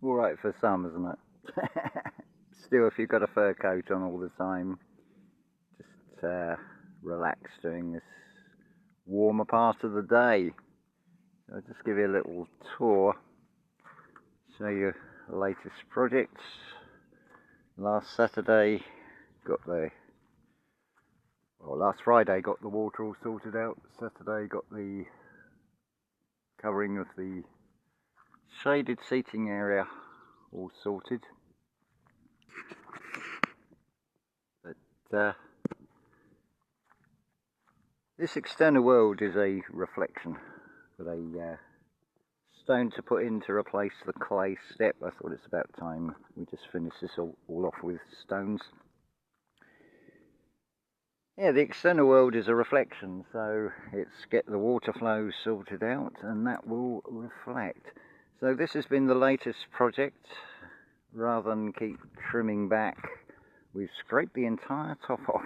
Alright for some, isn't it? Still, if you've got a fur coat on all the time, just relax during this warmer part of the day. So I'll just give you a little tour, show you the latest projects. Last Saturday last Friday got the water all sorted out. Saturday got the covering of the shaded seating area all sorted. But this external world is a reflection. Got a stone to put in to replace the clay step. I thought it's about time we just finish this all off with stones. Yeah, the external world is a reflection, so it's get the water flow sorted out and that will reflect. So this has been the latest project. Rather than keep trimming back, we've scraped the entire top off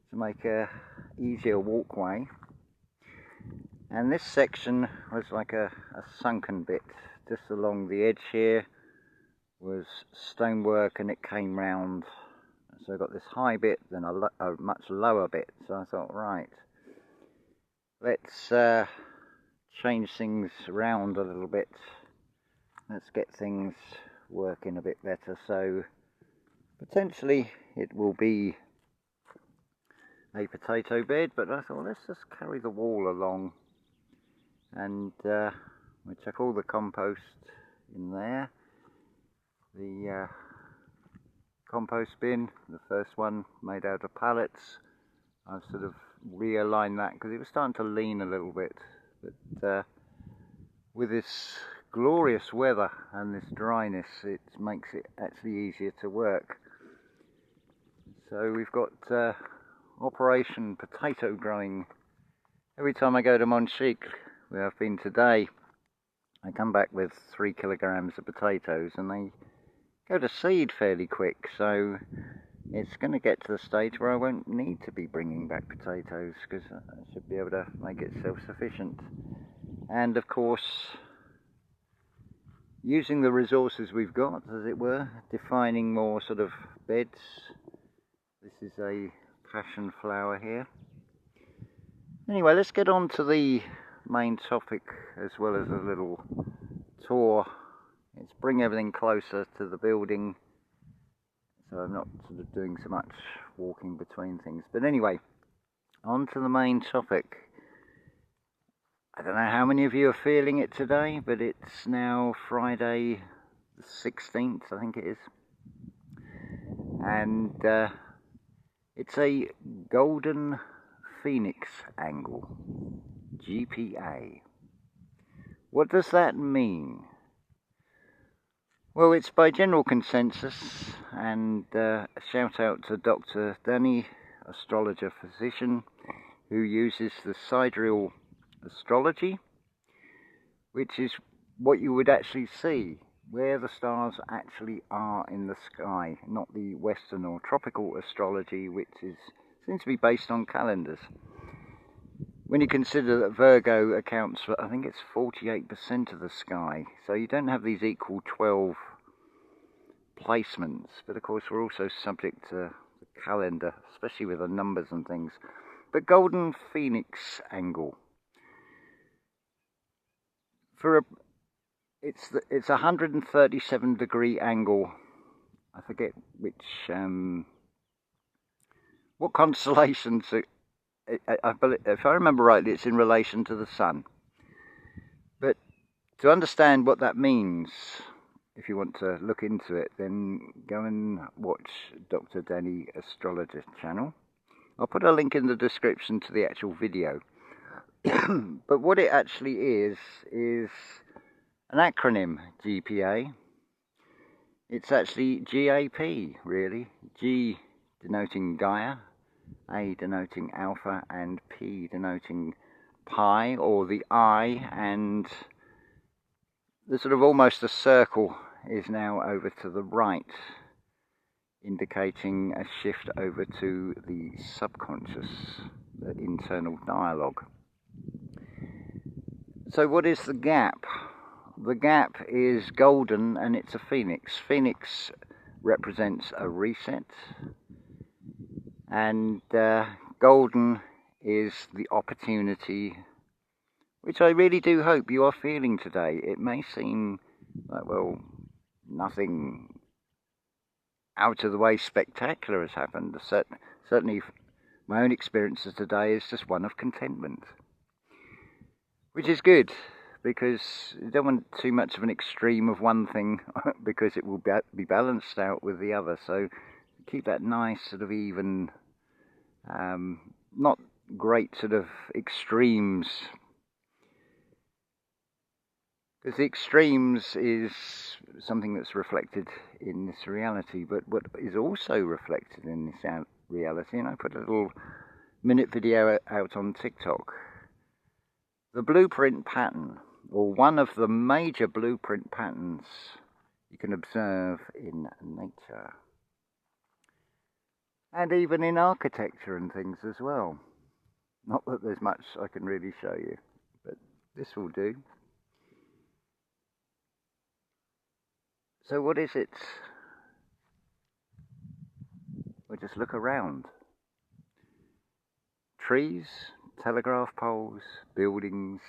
to make a easier walkway. And this section was like a sunken bit. Just along the edge here was stonework and it came round. So I got this high bit, then a much lower bit. So I thought, right, let's change things around a little bit. Let's get things working a bit better. So potentially it will be a potato bed, but I thought let's just carry the wall along and we chuck all the compost in there. The compost bin, the first one made out of pallets, I've sort of realigned that because it was starting to lean a little bit, but with this glorious weather and this dryness, it makes it actually easier to work. So we've got Operation Potato Growing. Every time I go to Monchique, where I've been today, I come back with 3 kilograms of potatoes and they go to seed fairly quick, so it's going to get to the stage where I won't need to be bringing back potatoes because I should be able to make it self-sufficient. And of course, using the resources we've got, as it were, defining more sort of beds. This is a passion flower here. Anyway, let's get on to the main topic as well as a little tour. It's bring everything closer to the building, so I'm not sort of doing so much walking between things. But anyway, on to the main topic. I don't know how many of you are feeling it today, but it's now Friday the 16th, I think it is. And it's a golden phoenix angle, G.P.A. What does that mean? Well, it's by general consensus, and a shout out to Dr. Dani, astrologer physician, who uses the sidereal astrology, which is what you would actually see, where the stars actually are in the sky, not the Western or tropical astrology, which seems to be based on calendars. When you consider that Virgo accounts for, I think it's 48% of the sky, so you don't have these equal 12 placements, but of course we're also subject to the calendar, especially with the numbers and things. But golden phoenix angle, it's a 137 degree angle. I forget which what constellations. If I remember rightly, it's in relation to the sun. But to understand what that means, if you want to look into it, then go and watch Dr. Dani Astrologer channel. I'll put a link in the description to the actual video. But what it actually is an acronym, G.P.A. It's actually G.A.P, really. G denoting Gaia, A denoting Alpha, and P denoting Pi, or the I, and the sort of almost a circle is now over to the right, indicating a shift over to the subconscious, the internal dialogue. So what is the gap? the G.A.P is golden and it's a phoenix. Phoenix represents a reset, and golden is the opportunity, which I really do hope you are feeling today. It may seem like, well, nothing out of the way spectacular has happened. Certainly my own experiences today is just one of contentment, which is good, because you don't want too much of an extreme of one thing because it will be balanced out with the other. So keep that nice sort of even, not great sort of extremes, because the extremes is something that's reflected in this reality, but what is also reflected in this reality, and I put a little minute video out on TikTok, the blueprint pattern, or one of the major blueprint patterns you can observe in nature, and even in architecture and things as well. Not that there's much I can really show you, but this will do. So what is it? Well, just look around. Trees, telegraph poles, buildings,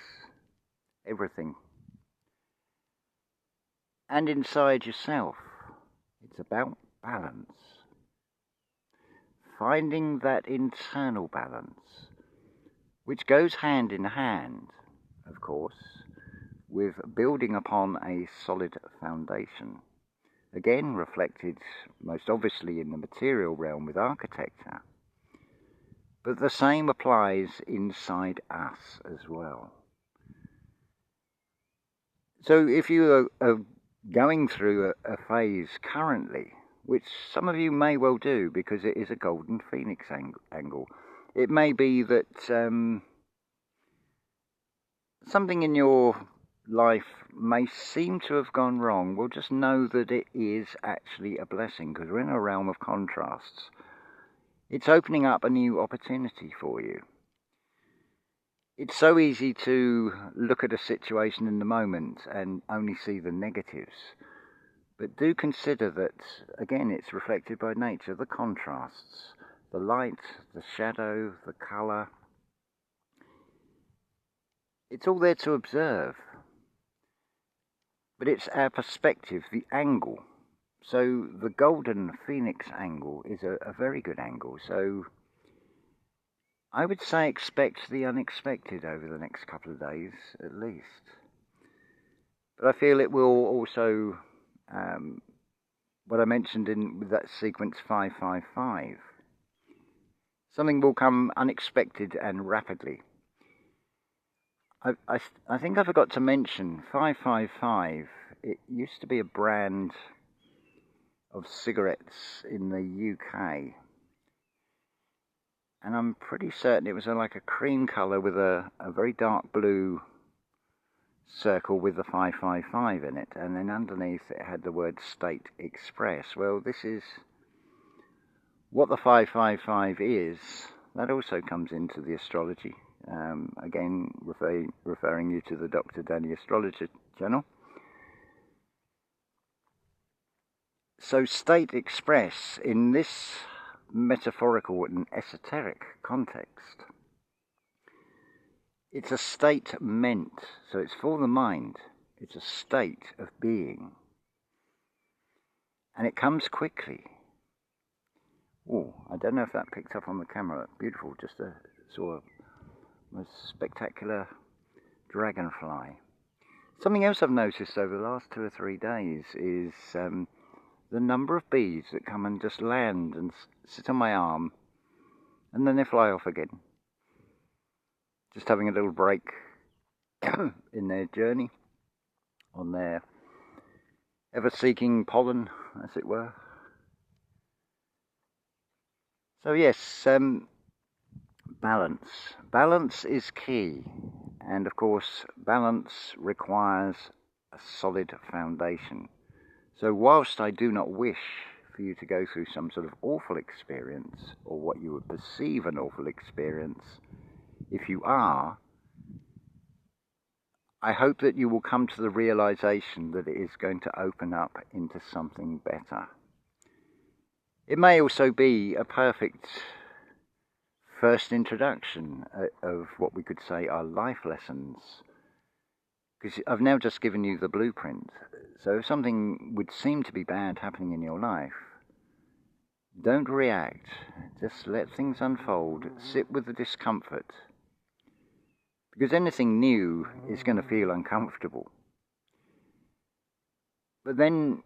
everything. And inside yourself, it's about balance. Finding that internal balance, which goes hand in hand, of course, with building upon a solid foundation. Again, reflected most obviously in the material realm with architecture. But the same applies inside us as well. So if you are going through a phase currently, which some of you may well do because it is a golden phoenix angle, it may be that something in your life may seem to have gone wrong. Well, just know that it is actually a blessing, because we're in a realm of contrasts. It's opening up a new opportunity for you. It's so easy to look at a situation in the moment and only see the negatives. But do consider that, again, it's reflected by nature, the contrasts, the light, the shadow, the colour. It's all there to observe. But it's our perspective, the angle. So the golden phoenix angle is a very good angle. So I would say expect the unexpected over the next couple of days at least. But I feel it will also, what I mentioned with that sequence 555, something will come unexpected and rapidly. I think I forgot to mention 555. It used to be a brand of cigarettes in the UK, and I'm pretty certain it was like a cream colour with a very dark blue circle with the 555 in it, and then underneath it had the word State Express. Well, this is what the 555 is. That also comes into the astrology. Again, referring you to the Dr. Dani astrology channel. So State Express, in this metaphorical and esoteric context, it's a state meant, so it's for the mind. It's a state of being. And it comes quickly. Oh, I don't know if that picked up on the camera. Beautiful, just a sort of most spectacular dragonfly. Something else I've noticed over the last 2 or 3 days is the number of bees that come and just land and sit on my arm, and then they fly off again. Just having a little break in their journey, on their ever-seeking pollen, as it were. So yes, balance. Balance is key, and of course balance requires a solid foundation. So whilst I do not wish for you to go through some sort of awful experience, or what you would perceive an awful experience, if you are, I hope that you will come to the realization that it is going to open up into something better. It may also be a perfect first introduction of what we could say are life lessons, because I've now just given you the blueprint. So if something would seem to be bad happening in your life, don't react. Just let things unfold. Sit with the discomfort. Because anything new is going to feel uncomfortable. But then,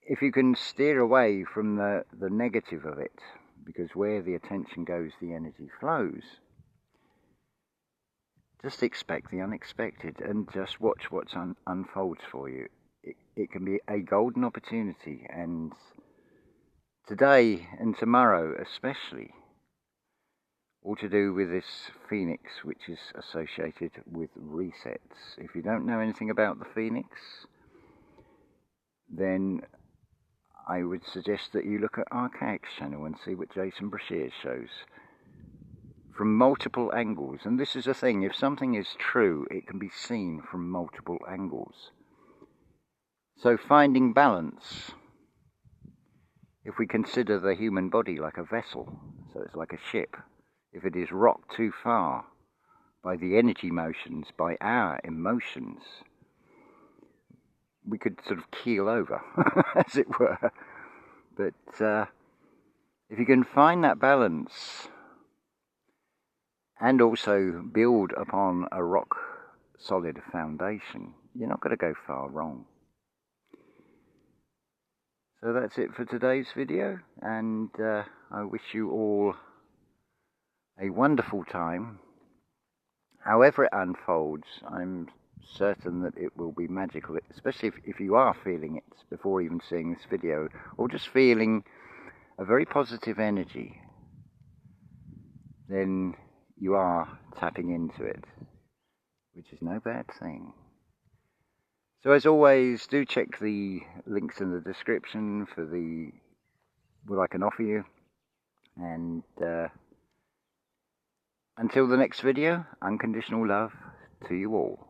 if you can steer away from the negative of it, because where the attention goes, the energy flows, just expect the unexpected and just watch what unfolds for you. It can be a golden opportunity, and today and tomorrow especially, all to do with this phoenix, which is associated with resets. If you don't know anything about the phoenix, then I would suggest that you look at Archaic's channel and see what Jason Brashear shows from multiple angles. And this is the thing, if something is true, it can be seen from multiple angles. So finding balance, if we consider the human body like a vessel, so it's like a ship. If it is rocked too far by the energy motions, by our emotions, we could sort of keel over, as it were. But if you can find that balance and also build upon a rock-solid foundation, you're not going to go far wrong. So that's it for today's video, and I wish you all a wonderful time. However it unfolds, I'm certain that it will be magical, especially if you are feeling it before even seeing this video, or just feeling a very positive energy, then you are tapping into it, which is no bad thing. So as always, do check the links in the description for what I can offer you, and until the next video, unconditional love to you all.